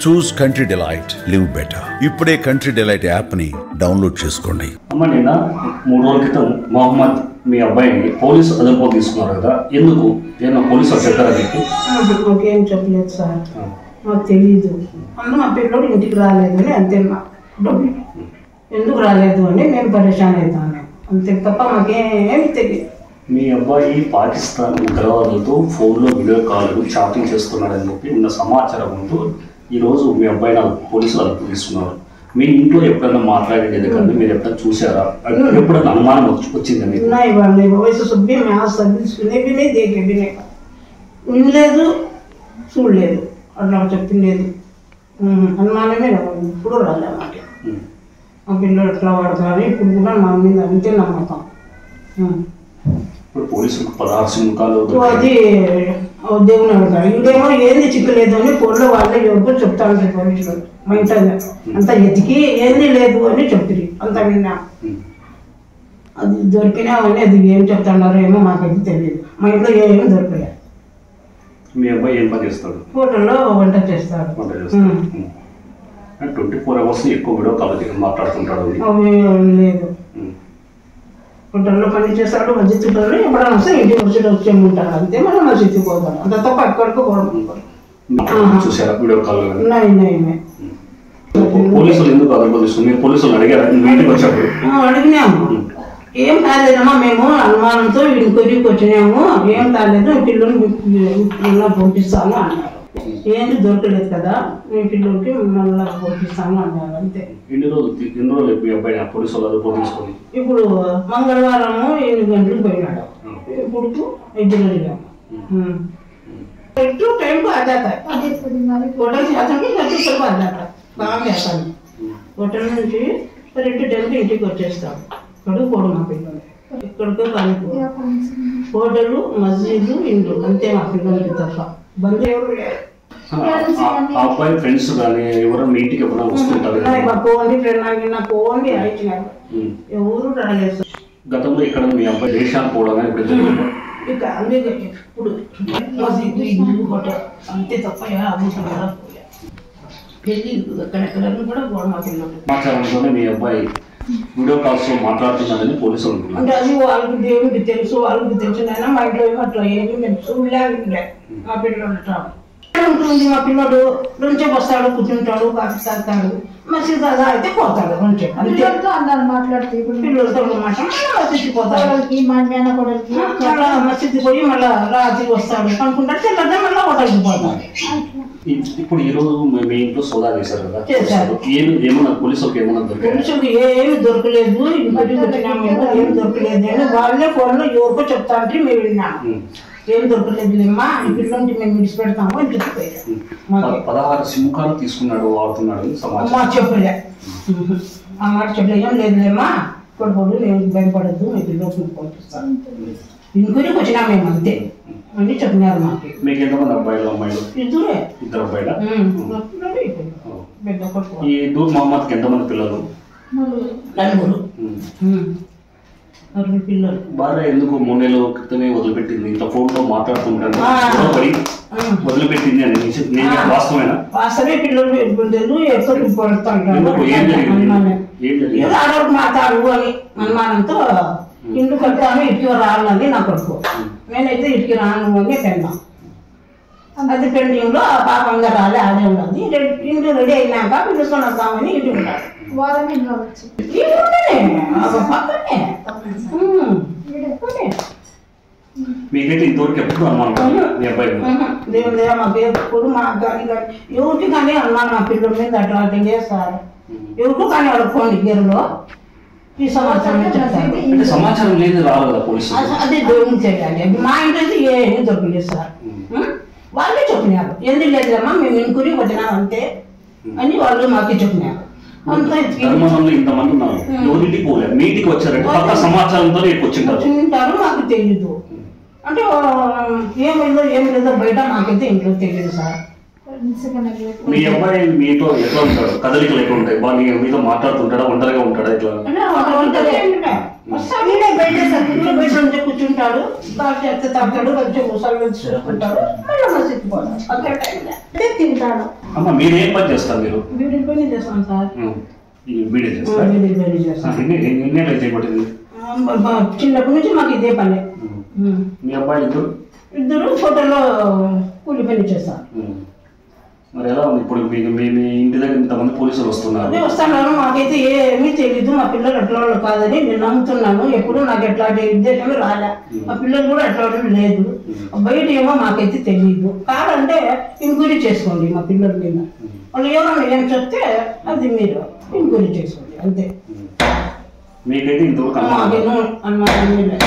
చూస్ country delight, live better. ఇప్పుడే country delight app ని download చేసుకోండి. అమ్మ, నిన్న 3 రోజుల క్రితం మొహమ్మద్ మీ అబ్బాయిని పోలీసు అదుపులో తీసుకున్నారు కదా, ఎందుకు? ఏమన్నా పోలీసులు చెప్పారా మీకు? మాకేం చెప్పలేదు సార్, మాకు తెలియదు. అందులో మా పిల్లడు ఇంటికి రాలేదు అని అంతే. ఎందుకు రాలేదు అని మేము పరేషాన్ అవుతాను అంతే తప్ప మాకేమి తెలియదు. మీ అబ్బాయి పాకిస్తాన్ ఉగ్రవాదులతో ఫోన్లో వీడియో కాల్ చాటింగ్ చేస్తున్నాడని చెప్పి ఉన్న సమాచారం ఉంటూ ఈరోజు మీ అబ్బాయిని పోలీసులు అదుపు తీసుకున్నారు. మీ ఇంట్లో ఎప్పుడైనా మాట్లాడేది కానీ మీరు ఎప్పుడైనా చూసారా? ఎప్పుడైనా అనుమానం వచ్చిందా మీకు? వినలేదు, చూడలేదు, అట్లా చెప్పిండేది అనుమానమే. ఇప్పుడు రాలే మాట. మా పిల్లలు ఎట్లా వాడతారు ఇప్పుడు కూడా మా మీద అంతే నమ్మకం. ఇప్పుడు పోలీసులకు 16 సిమ్కాలు అది దేవుని అడుగుతారు. ఇంకేమో ఏంది చిక్కలేదు అని ఫోన్లో వాళ్ళే ఎవరికో చెప్తా ఉంటారు పోలీసులు. మా ఇంట్లో అంతా ఎతికి ఏంది లేదు అని చెప్తారు. అంత విన్నా అది దొరికినామని అది ఏం చెప్తున్నారు ఏమో మాకైతే తెలియదు. మా ఇంట్లో ఏమీ దొరకలేదు. మీ అబ్బాయి ఏం పని చేస్తాడు? హోటల్లో వంట చేస్తాడు. 24 hours ఎక్కువ వీడియో కాల్ మాట్లాడుతుంటాడు. లేదు, హోటల్లో పని చేస్తాడు. మస్జిద్ చుట్టాలు ఎప్పుడైనా వస్తే ఇంటికి వచ్చేమంటారు అంతే. మనం మస్జిద్కి పోతాడు అంత తప్ప ఎక్కడికో చూసారా వీడియో కాల్? ఉన్నాయి. పోలీసులు ఎందుకు అదుపులో తీసుకున్నారు? మీరు పోలీసులు అడిగారా ఇంటికి వచ్చాడు? అడిగినాము. ఏం కాలేదమ్మా, మేము అనుమానంతో ఇంకొరికి వచ్చినాము, ఏం కాలేదు, పిల్లలు పంపిస్తాను అన్నారు. ఏంటి దొరకలేదు కదా, మీ పిల్లలకి మళ్ళీ పంపిస్తాను అన్నారు అంతే. ఎన్ని రోజులు మీ అబ్బాయి పోలీసులు అదుపులో తీసుకొని? ఇప్పుడు మంగళవారము 8 గంటలకు పోయినాడు. ఇప్పుడు 5 గంటలకు టైంకు ఆదాతా హోటల్ చేస్తాను ఆదాతా బాగా చేస్తాను. హోటల్ నుంచి 2 టైంకి ఇంటికి వచ్చేస్తాడు. కడుక్కోడు మా పిల్లలు, ఎక్కడికో కానిపో. హోటలు, మస్జిద్, ఇండ్లు అంతే మా పిల్లలకి తప్ప. బంధు ఎవరు లేరు. అబ్బాయి ఫ్రెండ్స్ కానీ ఎవరో మీ ఇంటికి ఎప్పుడైనా వస్తుంటారు? పోండి ఫ్రెండ్ నాకు పోండి అయినారు, ఎవరు రాలేదు. గతంలో ఇక్కడ మీ అబ్బాయి దేశానికి పోవడం ఇక అందుకే ఇప్పుడు మస్జిద్, ఇండ్లు, హోటల్ అంతే తప్ప పెళ్ళి ఎక్కడెక్కడ కూడా పోవడం మా పిల్లలు. సమాచారంతోనే మీ అబ్బాయి వీడియో కాల్స్ మాట్లాడుతున్నారని పోలీసులు అంటే అది వాళ్ళకి దేవుడికి తెలుసు, వాళ్ళకి తెలిసినైనా మా ఇంట్లో ఏమో అట్లా ఏమి మేము చూడలే. మా పిల్లలు ఉంటుంది. మా పిల్లడు నుంచే వస్తాడు, కూర్చుంటాడు, కాఫీ తాగుతాడు, మసీదు అలా అయితే పోతాడు. పిల్లలతో మాట్లాడిపోతాడు. మసీదు పోయి మళ్ళీ రాత్రి వస్తాడు, అనుకుంటాడు. తెల్లదే మళ్ళీ హోటల్కి పోతాడు. ఇప్పుడు ఈ రోజు మీ ఇంట్లో సోదా చేశారు కదా, ఏమన్నా పోలీసులకు ఏమన్నా దొరికింది? పోలీసులకు ఏమి దొరకలేదు. ఇంటికి వచ్చినాము ఏమి దొరకలేదు అని వాళ్ళే ఫోన్లో ఎవరికో చెప్తా అంటే మేము విన్నాము. ఏం దొరకలేదు లేమ్మా, ఈ పిల్లలకి మేము విడిచిపెడతాము అని చెప్పిపోయారు. 16 సిమ్కాలు తీసుకున్నాడు, వాడుతున్నాడు అమ్మా చెప్పలే. ఆ మాట చెప్పలే. ఏం లేదులేమ్మా, కొడుకోడు, నేను భయపడద్దు, మీ పిల్లలకి పంపిస్తాను. ఇంకొకరికి వచ్చినా మేము అంతే అని చెప్పినారు మాకు. మీకు ఎంతమంది అబ్బాయిలు అమ్మాయిలు? 2 అబ్బాయిలా? పెద్ద కొడుకు. ఈ దూర్ మహమ్మద్కి ఎంతమంది పిల్లలు? 4 పిల్లలు. బాగా ఎందుకు 3 నెలల క్రితమే వదిలిపెట్టింది? ఇంత ఫోన్లో మాట్లాడుతుంటాను వదిలిపెట్టింది అని వాస్తవేనా? వాస్తవే. పిల్లలు ఎక్కడికి పడుతుంటారు, ఆడవాళ్ళు మాట్లాడు అని అనుమానంతో ఇంటికి కట్టాను. ఇటుకి రావాలని నా కొడుకు. నేనైతే ఇటుకి రాను అని పెన్నాం. అది పెండింగ్ లో పాపంగా రాలే, ఆడే ఉన్నది. ఇంటి రెడీ అయినాక పిలుచుకొని వస్తామని ఇంటి ఉంటాడు. మీకైతే ఇంతవరకు ఎప్పుడు అనుమానం మీ అబ్బాయి? దేవుడు మాకు ఎప్పుడు మాకు కానీ ఎవరికి కానీ అనుమానం మా పిల్లల మీద అట్లా చేస్తారు. ఎవరికి కానీ వాళ్ళ ఫోన్ దగ్గరలో ఈ సమాచారం చెప్తారు. సమాచారం లేదు రాదు కదా పోలీసు. అదే దేవుని చేయాలి. మా ఇంట్లో అయితే ఏమీ దొరకలేదు సార్. వాళ్ళే చెప్పినారు, ఎందుకు లేదమ్మా మేము ఇంకురి వచ్చినాం అంతే అని వాళ్ళు మాకు చెప్పినారు. ఇంతమంది ఉన్నారు, ఎవరింటికి పోలేదు, మీ ఇంటికి వచ్చారంటే పక్క సమాచారంతో వచ్చింటారు. మాకు తెలీదు అంటే ఏం లేదో బయట మాకైతే ఇంట్లో తెలియదు సార్. మీ అబ్బాయి మీతో ఎట్లా ఉంటాడు? కదలికలు ఎట్లా ఉంటాయి? బాగా మీతో మాట్లాడుతుంటాడా? ఒంటరిగా ఉంటాడా? ఎట్లా? బయట కూర్చుంటాడు, బాగా చేస్తే తాగుతాడు, కొంచెం ముసలు చూసుకుంటాడు, తింటాడు. అమ్మ మీరు ఏం పని చేస్తారు? మీరు బీడీ పని చేస్తాను సార్. బీడీ చేస్తారు. ఎన్నేళ్ళు చేయబట్టింది? చిన్నప్పటి నుంచి మాకు ఇదే పని. మీ అబ్బాయి ఇద్దరు ఫోటోలో కూలి పని చేస్తారు. మరి ఎలా ఉంది ఇప్పుడు? మీ ఇంటి దగ్గర ఇంతమంది పోలీసులు వస్తున్నారు. వస్తున్నారు, మాకైతే ఏమీ తెలీదు. మా పిల్లలు ఎట్లా వాళ్ళు కాదని నేను నమ్ముతున్నాను. ఎప్పుడు నాకు ఎట్లాంటి ఉద్దేశం రాలే. మా పిల్లలు కూడా ఎట్లాంటి లేదు. బయట ఏమో మాకైతే తెలియదు. కాదంటే ఎంక్వైరీ చేసుకోండి మా పిల్లల మీద. వాళ్ళు ఎవరన్నా ఏం చెప్తే అది మీరు ఎంక్వైరీ చేసుకోండి అంతే. మీకైతే ఇంతవరకు అనుమానం లేదు.